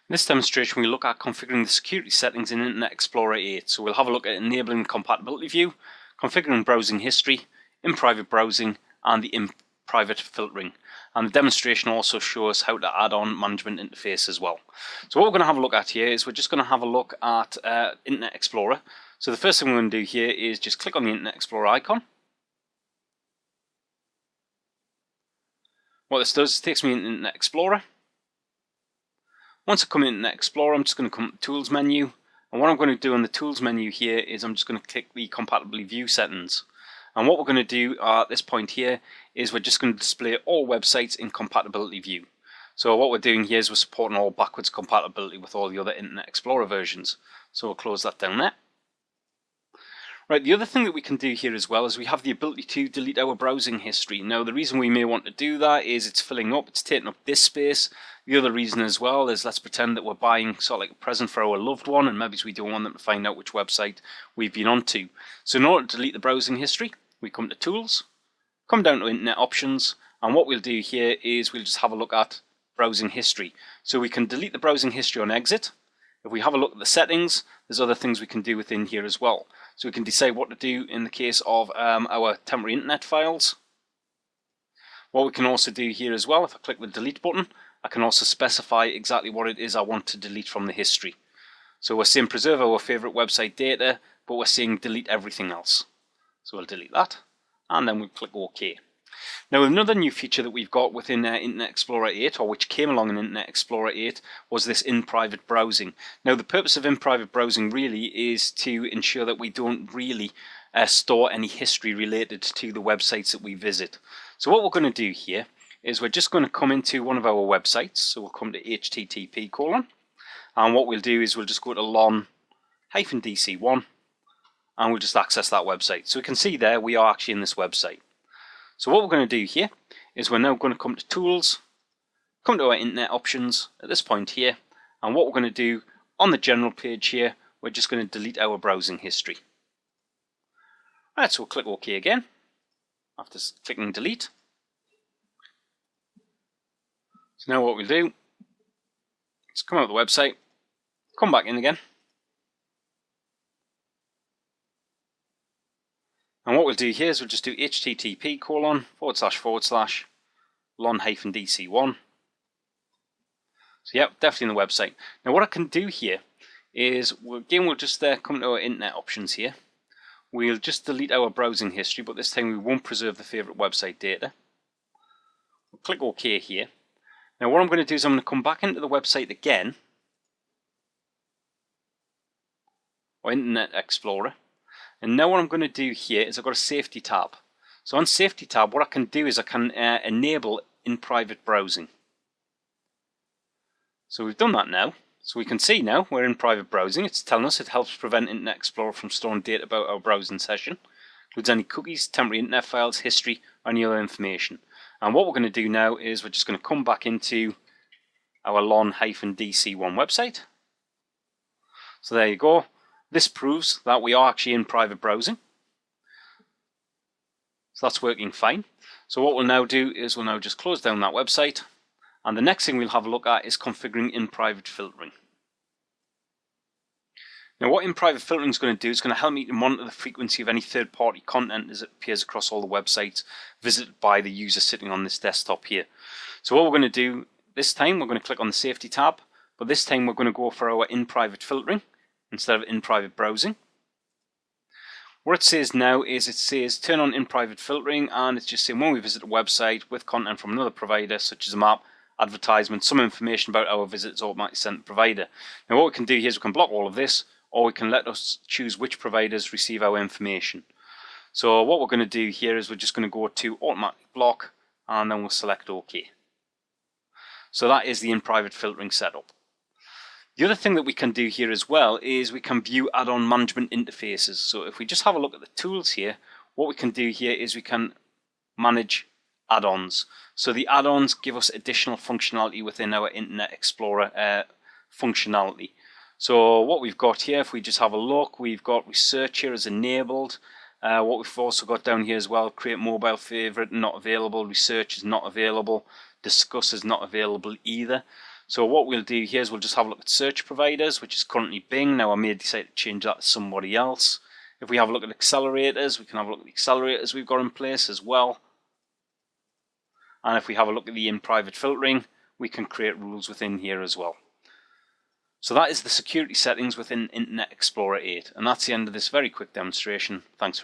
In this demonstration, we look at configuring the security settings in Internet Explorer 8. So we'll have a look at enabling compatibility view, configuring browsing history, InPrivate Browsing, and the InPrivate Filtering. And the demonstration also shows how to add on management interface as well. So what we're going to have a look at here is we're just going to have a look at Internet Explorer. So the first thing we're going to do here is just click on the Internet Explorer icon. What this does is it takes me into Internet Explorer. Once I come into Internet Explorer, I'm just going to come to the Tools menu, and what I'm going to do on the Tools menu here is I'm just going to click the Compatibility View settings. And what we're going to do at this point here is we're just going to display all websites in Compatibility View. So what we're doing here is we're supporting all backwards compatibility with all the other Internet Explorer versions. So we'll close that down there. Right, the other thing that we can do here as well is we have the ability to delete our browsing history. Now the reason we may want to do that is it's filling up, it's taking up this space. The other reason as well is let's pretend that we're buying sort of like a present for our loved one, and maybe we don't want them to find out which website we've been onto. So in order to delete the browsing history, we come to Tools, come down to Internet Options, and what we'll do here is we'll just have a look at browsing history. So we can delete the browsing history on exit. If we have a look at the settings, there's other things we can do within here as well. So we can decide what to do in the case of our temporary internet files. What we can also do here as well, if I click the delete button, I can also specify exactly what it is I want to delete from the history. So we're saying preserve our favorite website data, but we're saying delete everything else. So we'll delete that, and then we'll click OK. Now another new feature that we've got within Internet Explorer 8, or which came along in Internet Explorer 8, was this InPrivate Browsing. Now the purpose of InPrivate Browsing really is to ensure that we don't really store any history related to the websites that we visit. So what we're going to do here is we're just going to come into one of our websites. So we'll come to http:// and what we'll do is we'll just go to lon-dc1 and we'll just access that website. So we can see there we are actually in this website. So what we're going to do here is we're now going to come to Tools, come to our Internet Options at this point here, and what we're going to do on the general page here, we're just going to delete our browsing history. Right, so we'll click OK again after clicking delete. So now what we'll do is come out of the website, come back in again. And what we'll do here is we'll just do http://lon-dc1. So yeah, definitely in the website. Now what I can do here is, again, we'll just come to our Internet Options here. We'll just delete our browsing history, but this time we won't preserve the favorite website data. We'll click OK here. Now what I'm going to do is I'm going to come back into the website again, or Internet Explorer. And now what I'm going to do here is I've got a safety tab. So on safety tab, what I can do is I can enable InPrivate Browsing. So we've done that now. So we can see now we're in private browsing. It's telling us it helps prevent Internet Explorer from storing data about our browsing session. Includes any cookies, temporary internet files, history, or any other information. And what we're going to do now is we're just going to come back into our lon-dc1 website. So there you go. This proves that we are actually in private browsing. So that's working fine. So what we'll now do is we'll now just close down that website. And the next thing we'll have a look at is configuring InPrivate Filtering. Now what InPrivate Filtering is going to do is going to help me to monitor the frequency of any third-party content as it appears across all the websites visited by the user sitting on this desktop here. So what we're going to do this time, we're going to click on the Safety tab, but this time we're going to go for our InPrivate Filtering instead of InPrivate Browsing. What it says now is it says turn on InPrivate Filtering, and it's just saying when we visit a website with content from another provider such as a map, advertisement, some information about our visit is automatically sent to the provider. Now what we can do here is we can block all of this, or we can let us choose which providers receive our information. So what we're going to do here is we're just going to go to automatic block, and then we'll select OK. So that is the InPrivate Filtering setup. The other thing that we can do here as well is we can view add-on management interfaces. So if we just have a look at the tools here, what we can do here is we can manage add-ons. So the add-ons give us additional functionality within our Internet Explorer functionality. So what we've got here, if we just have a look, we've got research here as enabled. What we've also got down here as well, create mobile favorite not available, research is not available, discuss is not available either. So what we'll do here is we'll just have a look at search providers, which is currently Bing. Now I may decide to change that to somebody else. If we have a look at accelerators, we can have a look at the accelerators we've got in place as well. And if we have a look at the InPrivate Filtering, we can create rules within here as well. So that is the security settings within Internet Explorer 8. And that's the end of this very quick demonstration. Thanks for